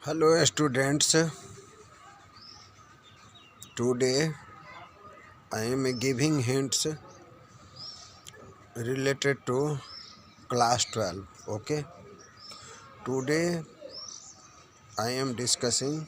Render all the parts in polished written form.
Hello students, today I am giving hints related to class 12. Okay, today I am discussing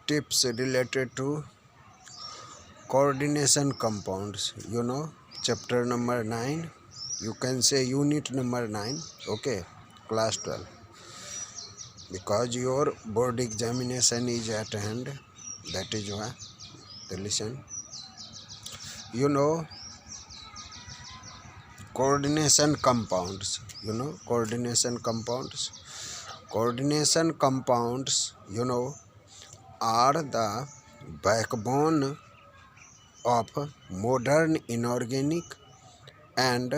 tips related to coordination compounds. Chapter number 9, you can say unit number 9. Okay, class 12, because your board examination is at hand, that is why. Listen, you know coordination compounds. Coordination compounds are the backbone of modern inorganic and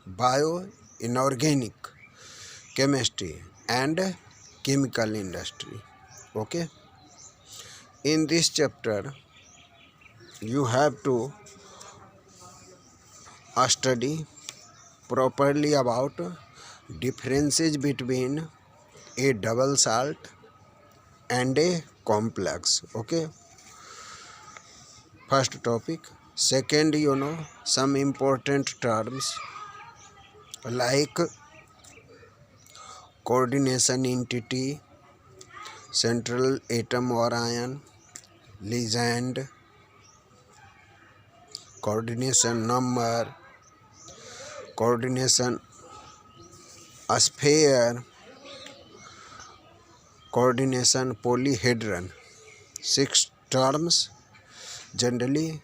bioinorganic chemistry and chemical industry. Okay, in this chapter you have to study properly about differences between a double salt and a complex. Okay, first topic. Second, some important terms like coordination entity, central atom or ion, ligand, coordination number, coordination sphere, coordination polyhedron. 6 terms. Generally,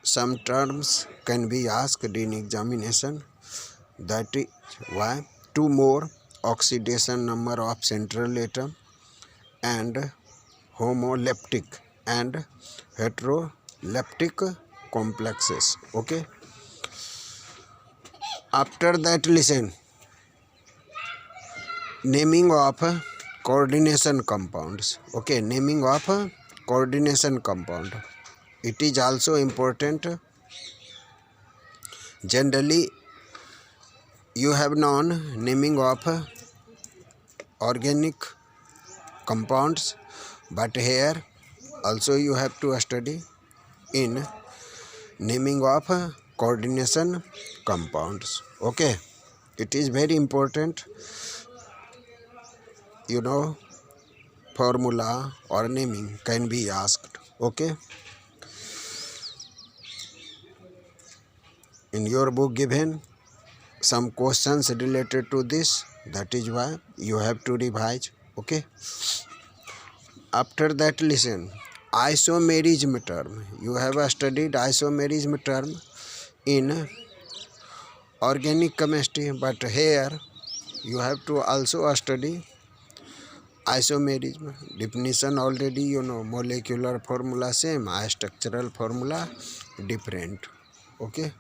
some terms can be asked in examination. That is why 2 more: oxidation number of central atom and homoleptic and heteroleptic complexes. Okay, after that, listen, naming of coordination compounds. Okay, naming of coordination compound, it is also important. Generally, you have known naming of organic compounds, but here also you have to study in naming of coordination compounds. Okay, it is very important. Formula or naming can be asked. Okay, in your book given some questions related to this, that is why you have to revise. Okay, after that, listen, isomerism term. You have studied isomerism term in organic chemistry, but here you have to also study isomerism. Definition already molecular formula same, structural formula different. Okay,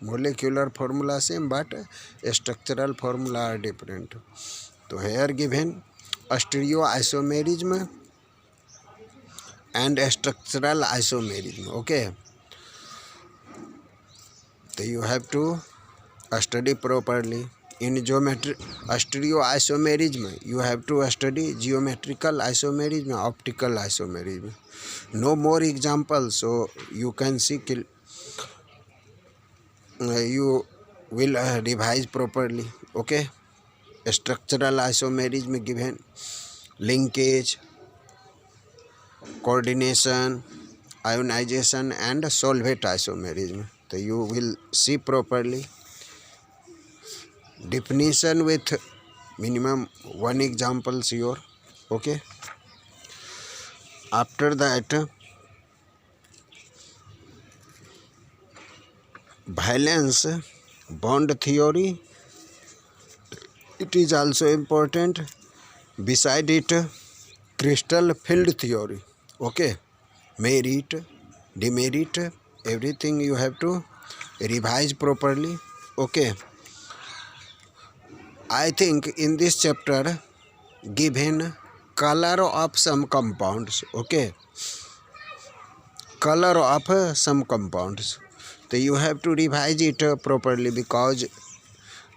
molecular formula same but structural formula are different. So here given stereoisomerism and structural isomerism. Okay, so you have to study properly. In stereoisomerism, you have to study geometrical isomerism, optical isomerism. No more examples, so you can see you will revise properly. Okay, structural isomerism given linkage, coordination, ionization and solvent isomerism. So you will see properly. Definition with minimum 1 example sure. Okay, after that, valence bond theory, it is also important. Beside it, crystal field theory. Okay, merit, demerit, everything you have to revise properly. Okay, I think in this chapter given color of some compounds. Okay, color of some compounds, so you have to revise it properly, because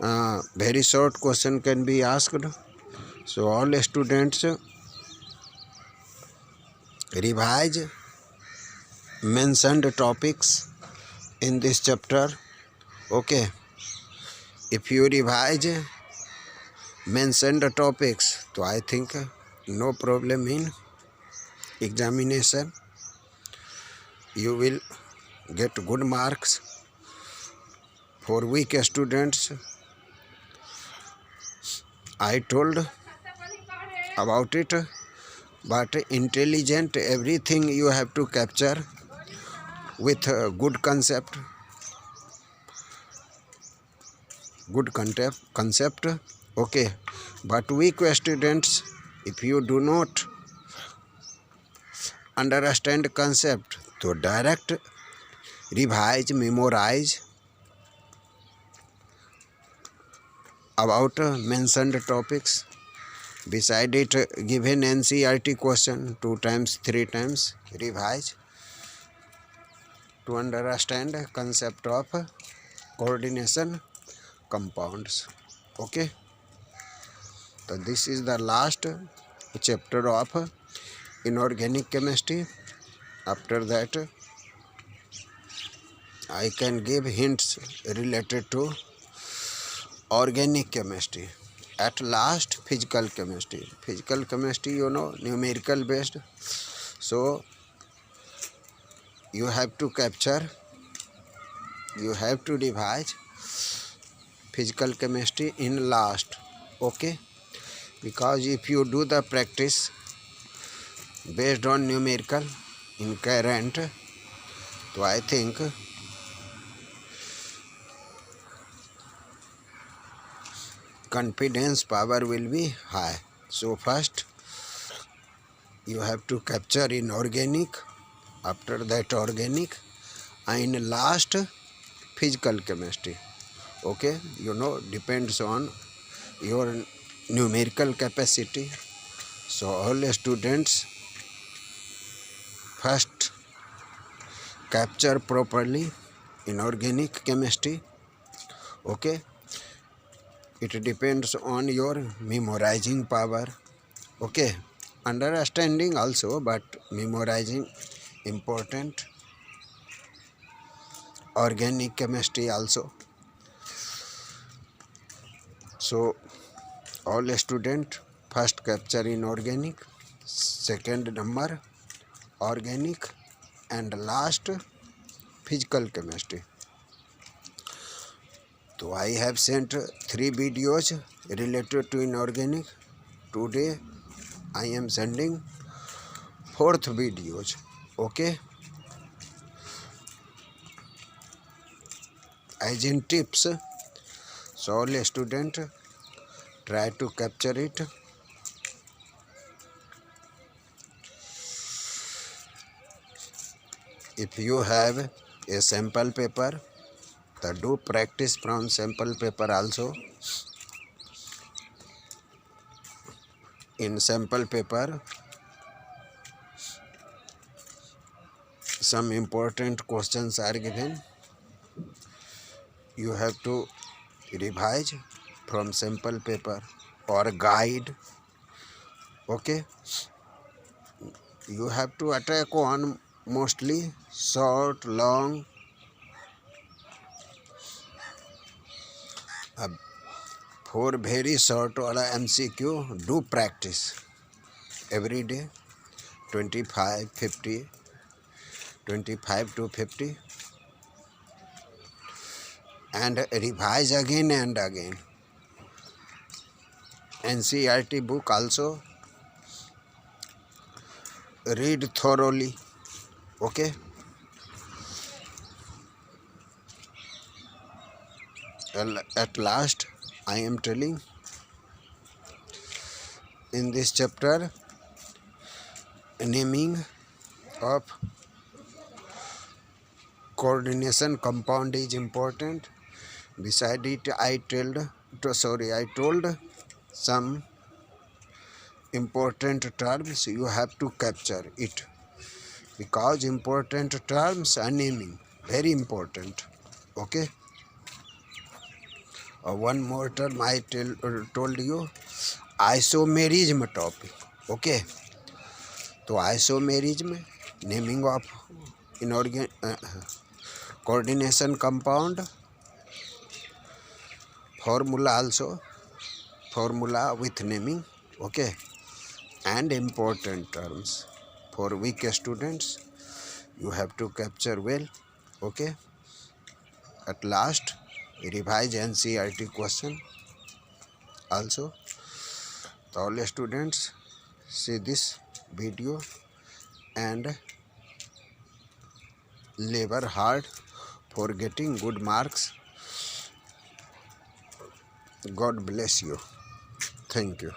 very short question can be asked. So all students revise mentioned topics in this chapter. Okay, if you revise mentioned topics, so I think no problem in examination. You will get good marks. For weak students, I told about it, but intelligent, everything you have to capture with a good concept, okay. But weak students, if you do not understand concept, so direct revise, memorize about mentioned topics. Beside it, given NCERT question 2 times, 3 times, revise to understand concept of coordination compounds. Okay, so this is the last chapter of inorganic chemistry. After that, I can give hints related to organic chemistry. At last, physical chemistry. Physical chemistry, numerical based. So you have to capture, you have to revise physical chemistry in last. Okay, because if you do the practice based on numerical in current, so I think confidence power will be high. So first you have to capture in organic, after that organic, and last physical chemistry. Okay, depends on your numerical capacity. So all students first capture properly inorganic chemistry. Okay, it depends on your memorizing power. Okay, understanding also, but memorizing important. Organic chemistry also. So all student first capture inorganic, second number organic, and last physical chemistry. So I have sent 3 videos related to inorganic. Today I am sending 4th videos. Okay, as in tips. So all student try to capture it. If you have a sample paper, so do practice from sample paper also. In sample paper, some important questions are given. You have to revise from sample paper or guide. Okay, you have to attack on mostly short, long. For very short wala MCQ, do practice every day, 25, 50, 25 to 50, and revise again and again. NCERT book also read thoroughly. Okay, at last I am telling, in this chapter, naming of coordination compound is important. Beside it, I told some important terms. You have to capture it, because important terms are naming very important. Okay, one more term I told you, isomerism topic. Okay, तो isomerism, naming of inorganic coordination compound, formula also, formula with naming. Okay, and important terms for weak students you have to capture well. Okay, at last revise NCERT question also. So all students see this video and labor hard for getting good marks. God bless you. Thank you.